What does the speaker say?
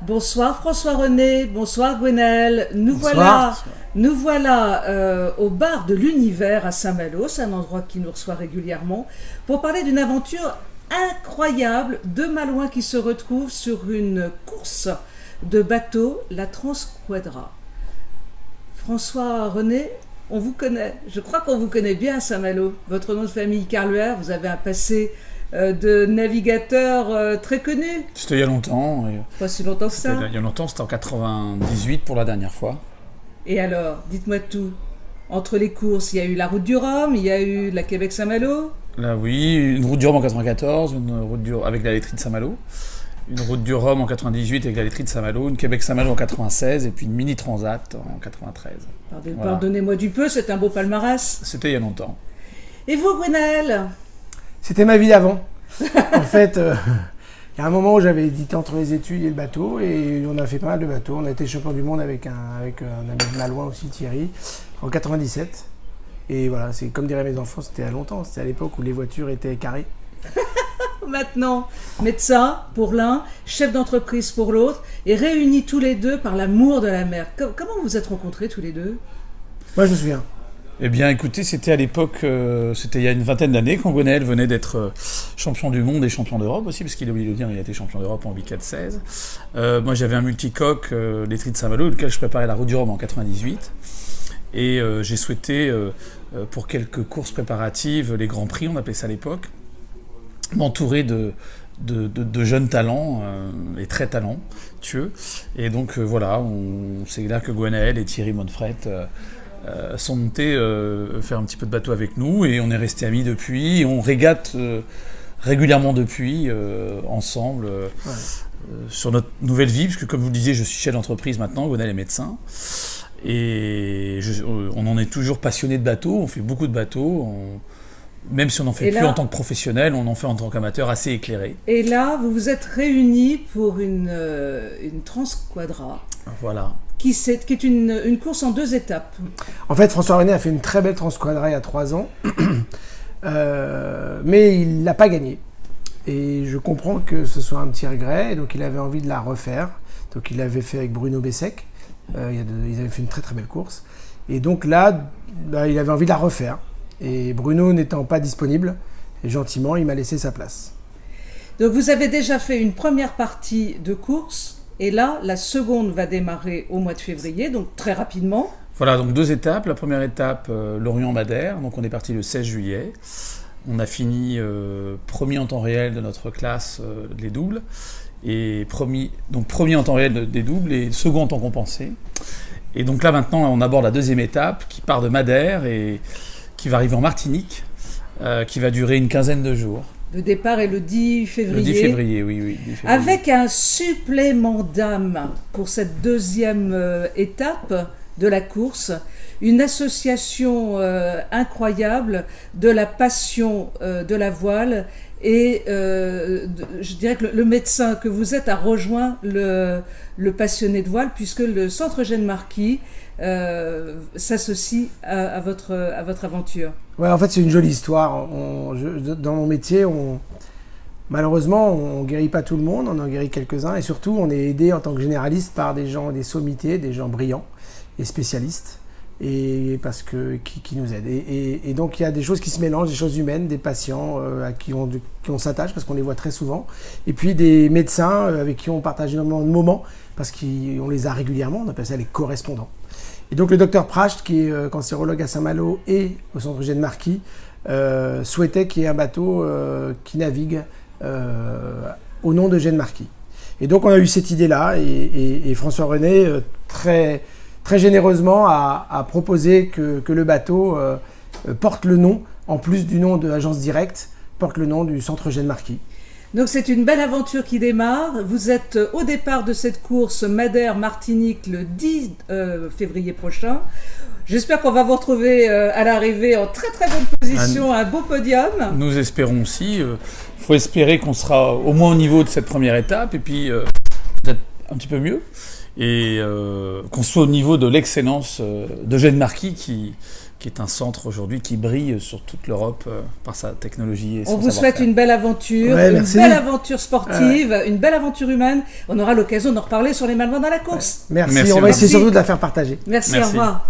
Bonsoir François-René, bonsoir Gwenaëlle. Nous voilà au bar de l'Univers à Saint-Malo, c'est un endroit qui nous reçoit régulièrement, pour parler d'une aventure incroyable, deux Malouins qui se retrouvent sur une course de bateau, la Transquadra. François-René, on vous connaît, je crois qu'on vous connaît bien à Saint-Malo. Votre nom de famille Carluer, vous avez un passé de navigateur très connu. C'était il y a longtemps. Pas si longtemps que ça. Il y a longtemps, c'était en 98 pour la dernière fois. Et alors, dites-moi tout. Entre les courses, il y a eu la route du Rhum, il y a eu la Québec-Saint-Malo. Là, oui, une route du Rhum en 94, une route avec la laiterie de Saint-Malo. Une route du Rhum en 98 avec la laiterie de Saint-Malo, une Québec-Saint-Malo en 96 et puis une mini-transat en 93. Pardonnez-moi du peu, c'est un beau palmarès. C'était il y a longtemps. Et vous, Gwenaëlle? C'était ma vie d'avant. En fait, il y a un moment où j'avais hésité entre les études et le bateau, et on a fait pas mal de bateaux. On a été champion du monde avec un ami malouin aussi, Thierry, en 97. Et voilà, c'est comme diraient mes enfants, c'était à longtemps. C'était à l'époque où les voitures étaient carrées. Maintenant, médecin pour l'un, chef d'entreprise pour l'autre, et réunis tous les deux par l'amour de la mer. Comment vous vous êtes rencontrés tous les deux? Moi, je me souviens. Eh bien, écoutez, c'était à l'époque, c'était il y a une vingtaine d'années, quand Gwenaëlle venait d'être champion du monde et champion d'Europe aussi, parce qu'il a oublié de le dire, il a été champion d'Europe en 8-4-16. Moi, j'avais un multicoque, laiterie de Saint-Malo, lequel je préparais la route du Rhum en 98. Et j'ai souhaité, pour quelques courses préparatives, les Grands Prix, on appelait ça à l'époque, m'entourer de jeunes talents et très talentueux. Et donc, voilà, c'est là que Gwenaëlle et Thierry Monfret sont montés faire un petit peu de bateau avec nous, et on est restés amis depuis, et on régate régulièrement depuis ensemble sur notre nouvelle vie, parce que comme vous le disiez, je suis chef d'entreprise maintenant, Gwenaëlle est médecin, et on en est toujours passionné de bateau, on fait beaucoup de bateaux, même si on n'en fait plus en tant que professionnel, on en fait en tant qu'amateur assez éclairé. Et là, vous vous êtes réunis pour une Transquadra. Voilà. Qui est une course en 2 étapes. En fait, François-René a fait une très belle Transquadra il y a 3 ans, mais il ne l'a pas gagnée. Et je comprends que ce soit un petit regret, et donc il avait envie de la refaire. Donc il l'avait fait avec Bruno Bessec, ils avaient fait une très très belle course. Et donc là, il avait envie de la refaire. Et Bruno n'étant pas disponible, et gentiment, il m'a laissé sa place. Donc vous avez déjà fait une première partie de course, et là, la seconde va démarrer au mois de février, donc très rapidement. Voilà, donc 2 étapes. La première étape, Lorient-Madère, donc on est parti le 16 juillet. On a fini premier en temps réel de notre classe les doubles, et premier en temps réel des doubles et second en temps compensé. Et donc là maintenant, on aborde la deuxième étape qui part de Madère et qui va arriver en Martinique, qui va durer une quinzaine de jours. Le départ est le 10 février. Le 10 février, oui. 10 février. Avec un supplément d'âme pour cette deuxième étape de la course, une association incroyable de la passion de la voile, et je dirais que le médecin que vous êtes a rejoint le passionné de voile, puisque le Centre Eugène Marquis s'associe à votre aventure. Ouais, en fait, c'est une jolie histoire. Dans mon métier, malheureusement, on ne guérit pas tout le monde, on en guérit quelques-uns, et surtout, on est aidé en tant que généraliste par des gens, des sommités, des gens brillants et spécialistes, et qui nous aident. Et donc, il y a des choses qui se mélangent, des choses humaines, des patients à qui on s'attache parce qu'on les voit très souvent, et puis des médecins avec qui on partage énormément de moments parce qu'on les a régulièrement, on appelle ça les correspondants. Et donc le docteur Pracht, qui est cancérologue à Saint-Malo et au Centre Eugène Marquis, souhaitait qu'il y ait un bateau qui navigue au nom d'Eugène Marquis. Et donc on a eu cette idée-là, et François-René, très, très généreusement, a proposé que le bateau porte le nom, en plus du nom de l'agence directe, porte le nom du Centre Eugène Marquis. Donc c'est une belle aventure qui démarre. Vous êtes au départ de cette course Madère-Martinique le 10 février prochain. J'espère qu'on va vous retrouver à l'arrivée en très très bonne position, un beau podium. Nous espérons aussi. Il faut espérer qu'on sera au moins au niveau de cette première étape, et puis peut-être un petit peu mieux, et qu'on soit au niveau de l'excellence d'Eugène Marquis qui qui est un centre aujourd'hui qui brille sur toute l'Europe par sa technologie. Et On son vous souhaite savoir-faire. une belle aventure, Ouais, une merci. belle aventure sportive, une belle aventure humaine. On aura l'occasion d'en reparler sur les Malouins dans la course. Merci, Merci, on va merci. essayer surtout de la faire partager. Merci, Merci. au revoir.